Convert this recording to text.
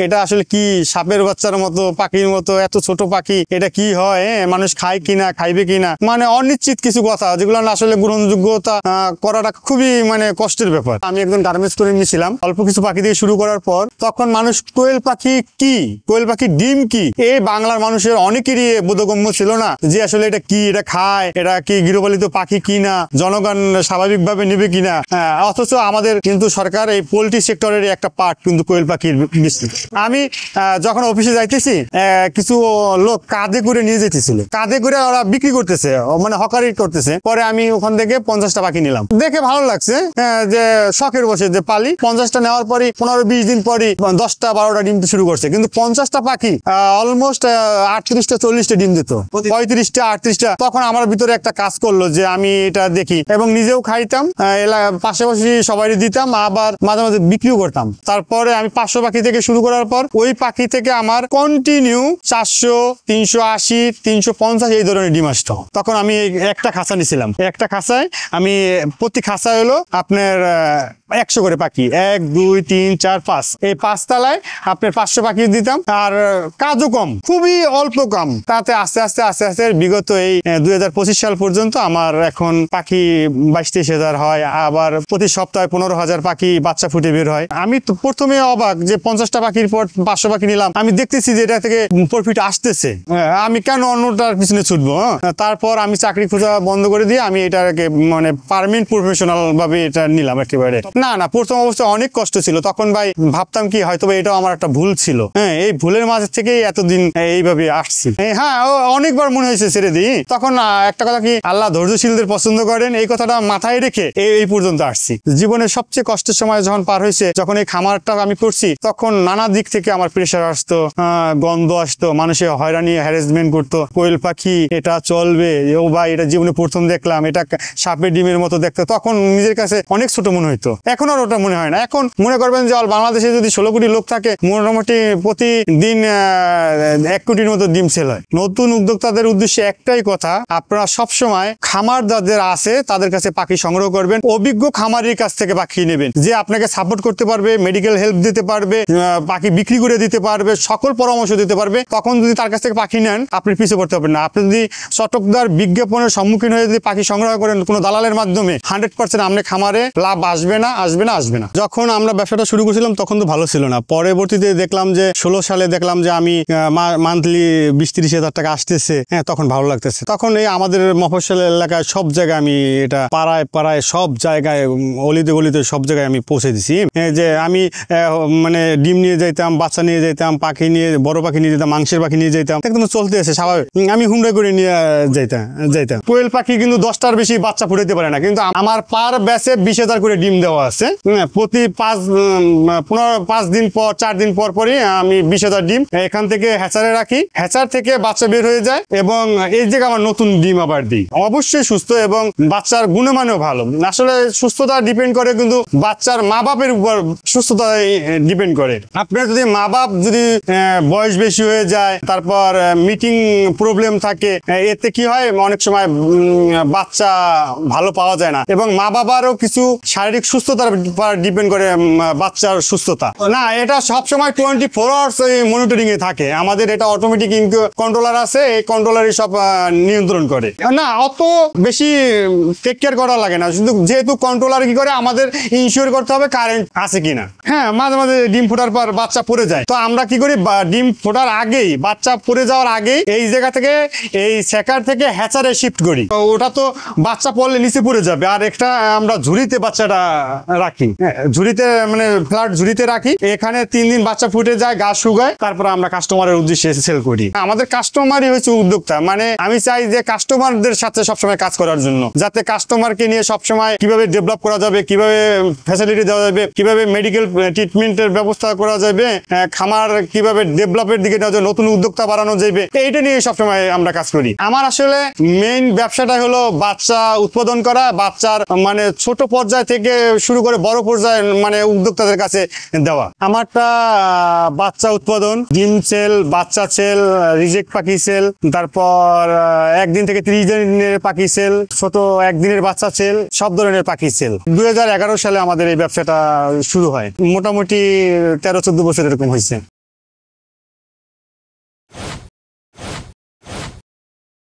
এটা আসলে কি সাপের বাচ্চার মতো পাখির মতো এত ছোট পাখি, এটা কি হয়, মানুষ খায় কিনা খাইবে কিনা, মানে অনিশ্চিত কিছু কথা যেগুলো আসলে গ্রহণযোগ্যতা করাটা খুবই মানে কষ্টের ব্যাপার। আমি একজন গার্মেন্টস করে নিয়েছিলাম অল্প কিছু পাখি দিয়ে শুরু করার পর, তখন মানুষ কোয়েল পাখি কি, কোয়েল পাখি ডিম কি, এই বাংলার মানুষের অনেকেরই বোধগম্য ছিল না যে আসলে এটা কি, এটা খায়, এটা কি গৃহপালিত পাখি কিনা, জনগণ স্বাভাবিকভাবে নেবে কিনা। অথচ আমাদের কিন্তু সরকার এই পোল্ট্রি সেক্টরের একটা পার্ট কিন্তু কোয়েল পাখির বিস্তার। আমি যখন অফিসে যাইতেছি, কিছু লোক কাঁধে করে নিয়ে যেতেছিল, কাঁধে করে ওরা বিক্রি করতেছে, মানে হকারি করতেছে। পরে আমি ওখান থেকে 50টা পাখি নিলাম, দেখে ভালো লাগছে যে শখের বসে যে পালি। 50টা নেওয়ার পরই 15-20 দিন পরই 10টা 12টা ডিম শুরু করছে, কিন্তু 50টা পাখি অলমোস্ট 38টা 40টা ডিম দিত, 35টা 38টা। তখন আমার ভিতরে একটা কাজ করলো যে আমি এটা দেখি এবং নিজেও খাইতাম, পাশাপাশি সবাই দিতাম, আবার মাঝে মাঝে বিক্রিও করতাম। তারপরে আমি 500 পাখি থেকে শুরু করার পর ওই পাখি থেকে আমার কন্টিনিউ 400, 380, 350 এই ধরনের ডিম আসতো। তখন আমি একটা খাঁচা নিছিলাম, একটা খাঁচায় আমি প্রতি খাঁচা হলো আপনার 100 করে পাখি, 1 2 3 4 5, এই 5 তলায় আপনার 500 পাখি দিতাম। আর কাজও কম, খুবই অল্প কম। তাতে আস্তে আস্তে আস্তে আস্তে বিগত এই 2025 সাল পর্যন্ত আমার এখন পাখি 22-23 হাজার হয়। আবার প্রতি সপ্তাহে 15,000 পাখি বাচ্চা ফুটে বের হয়। আমি তো প্রথমে অবাক যে 50টা পাখির পর 500 পাখি নিলাম, আমি দেখতেছি যে এটা থেকে প্রফিট আসতেছে, আমি কেন অন্যটার পিছনে ছুটবো। তারপর আমি চাকরি খোঁজা বন্ধ করে দিয়ে আমি এটাকে মানে পার্মানেন্ট প্রফেশনাল ভাবে এটা নিলাম একেবারে। না প্রথম অবস্থায় অনেক কষ্ট ছিল। তখন ভাই ভাবতাম কি হয়তো এটাও আমার একটা ভুল ছিল, এই ভুলের মাঝে থেকেই এতদিন এইভাবে আসছি। হ্যাঁ, অনেকবার মনে হয়েছে ছেড়ে দিই। তখন একটা কথা কি, আল্লাহ ধৈর্যশীলদের পছন্দ করেন, এই কথাটা মাথায় রেখে এই পর্যন্ত আসছি। জীবনের সবচেয়ে কষ্টের সময় যখন পার হয়েছে, যখন এই খামারটা আমি করছি, তখন নানা দিক থেকে আমার প্রেশার আসতো, গন্ধ আসতো, মানুষের হয়রানি হ্যারাসমেন্ট করতো। কোয়েল পাখি এটা চলবে, ও ভাই এটা জীবনে প্রথম দেখলাম, এটা সাপের ডিমের মতো দেখতো। তখন নিজের কাছে অনেক ছোট মনে হইতো, এখন আর ওটা মনে হয় না। এখন মনে করবেন যে বাংলাদেশে যদি 16 কোটি লোক থাকে, মোটামুটি প্রতিদিন 1 কোটির মতো ডিম সেল হয়। নতুন উদ্যোক্তাদের উদ্দেশ্যে একটাই কথা, আপনারা সবসময় খামার যাদের আছে তাদের কাছে পাখি সংগ্রহ করবেন, অভিজ্ঞ খামারের কাছ থেকে পাখি নেবেন, যে আপনাকে সাপোর্ট করতে পারবে, মেডিকেল হেল্প দিতে পারবে, পাখি বিক্রি করে দিতে পারবে, সকল পরামর্শ দিতে পারবে। তখন যদি তার কাছ থেকে পাখি নেন, আপনি পিছিয়ে পড়তে পারবেন না। আপনি যদি চটকদার বিজ্ঞাপনের সম্মুখীন হয়ে যদি পাখি সংগ্রহ করেন কোনো দালালের মাধ্যমে, 100% আপনার খামারে লাভ আসবে না, আসবে না, আসবে না। যখন আমরা ব্যবসাটা শুরু করেছিলাম তখন তো ভালো ছিল না। পরবর্তীতে দেখলাম যে 16 সালে দেখলাম যে আমি মান্থলি 20-30 হাজার টাকা আসতেছে, তখন ভালো লাগতেছে। তখন এই আমাদের মফস্বল এলাকায় সব জায়গায় আমি এটা পাড়ায় পাড়ায় সব জায়গায়, অলিতে গলিতে সব জায়গায় আমি পৌঁছে দিছি। যে আমি মানে ডিম নিয়ে যাইতাম, বাচ্চা নিয়ে যাইতাম, পাখি নিয়ে, বড় পাখি নিয়ে যেতাম, মাংসের পাখি নিয়ে যাইতাম, একদম চলতে আছে স্বাভাবিক। আমি হুমড়া করে নিয়ে যাইতাম। কোয়েল পাখি কিন্তু 10টার বেশি বাচ্চা ফুটাইতে পারে না, কিন্তু আমার পার ব্যাচে 20,000 করে ডিম দেওয়া আছে। প্রতি 5 দিন পর, 4 দিন পর পরই আমি 20,000 ডিম এখান থেকে হ্যাচারে রাখি। হ্যাচার থেকে বাচ্চা বের হয়ে যায় এবং এই জায়গায় আমার নতুন ডিম আবার দিই। অবশ্যই সুস্থ এবং বাচ্চার গুণমানও ভালো। আসলে সুস্থতা ডিপেন্ড করে কিন্তু বাচ্চার মা বাপের উপর, সুস্থতা ডিপেন্ড করে। আপনার যদি মা বাপ যদি বয়স বেশি হয়ে যায়, তারপর মিটিং প্রবলেম থাকে, এতে কি হয় অনেক সময় বাচ্চা ভালো পাওয়া যায় না। এবং মা বাবারও কিছু শারীরিক সুস্থতার ডিপেন্ড করে বাচ্চার সুস্থতা। না, এটা সবসময় 24 আওয়ার্স মনিটরিং এ থাকে। আমাদের এটা অটোমেটিক কন্ট্রোলার আছে, এই কন্ট্রোলারই সব নিয়ন্ত্রণ করে। না, অত বেশি টেক কেয়ার করা লাগে না, শুধু যেহেতু কন্ট্রোলার কি করে আমাদের ইনশিওর করতে হবে কারেন্ট আছে কিনা। হ্যাঁ, মাঝে মাঝে ডিম ফোটার পর বাচ্চা পড়ে যায়, তো আমরা কি করি, ডিম ফোটার আগেই, বাচ্চা পড়ে যাওয়ার আগেই এই জায়গা থেকে, এই সেকার থেকে হ্যাচারে শিফট করি। ওটা তো বাচ্চা পড়লে নিচে পড়ে যাবে, আর একটা আমরা ঝুড়িতে বাচ্চাটা রাখি, ঝুড়িতে মানে ফ্ল্যাট ঝুড়িতে রাখি। এখানে 3 দিন বাচ্চা ফুটে যায়, গাছ শুকায়, তারপর আমরা কাস্টমারের উদ্দেশ্যে সেল করি। আমাদের কাস্টমারই হচ্ছে উদ্যোক্তা। মানে আমি চাই যে কাস্টমারদের সাথে সবসময় কাজ করার জন্য, যাতে কাস্টমারকে নিয়ে সবসময় কিভাবে ডেভেলপ করা যাবে, কিভাবে ফ্যাসিলিটি দেওয়া যাবে, কিভাবে মেডিকেল ট্রিটমেন্টের ব্যবস্থা করা যাবে, খামার কিভাবে ডেভেলপের দিকে নেওয়া যাবে, নতুন উদ্যোক্তা বাড়ানো যাবে, এইটা নিয়ে সবসময় আমরা কাজ করি। আমার আসলে মেইন ব্যবসাটা হলো বাচ্চা উৎপাদন করা, বাচ্চার মানে ছোট পর্যায় থেকে শুরু করে বড় পর্যায়ে মানে উদ্যোক্তাদের কাছে দেওয়া। আমারটা বাচ্চা উৎপাদন, ডিম সেল, বাচ্চা সেল, রিজেক্ট পাখি সেল, তারপর 1 দিন থেকে 30 দিনের পাখি সেল, ছোট 1 দিনের বাচ্চা সেল, সব ধরনের পাখি সেল। 2011 সালে আমাদের এই ব্যবসাটা শুরু হয়। মোটামুটি 13-14 বছর এরকম হয়েছে।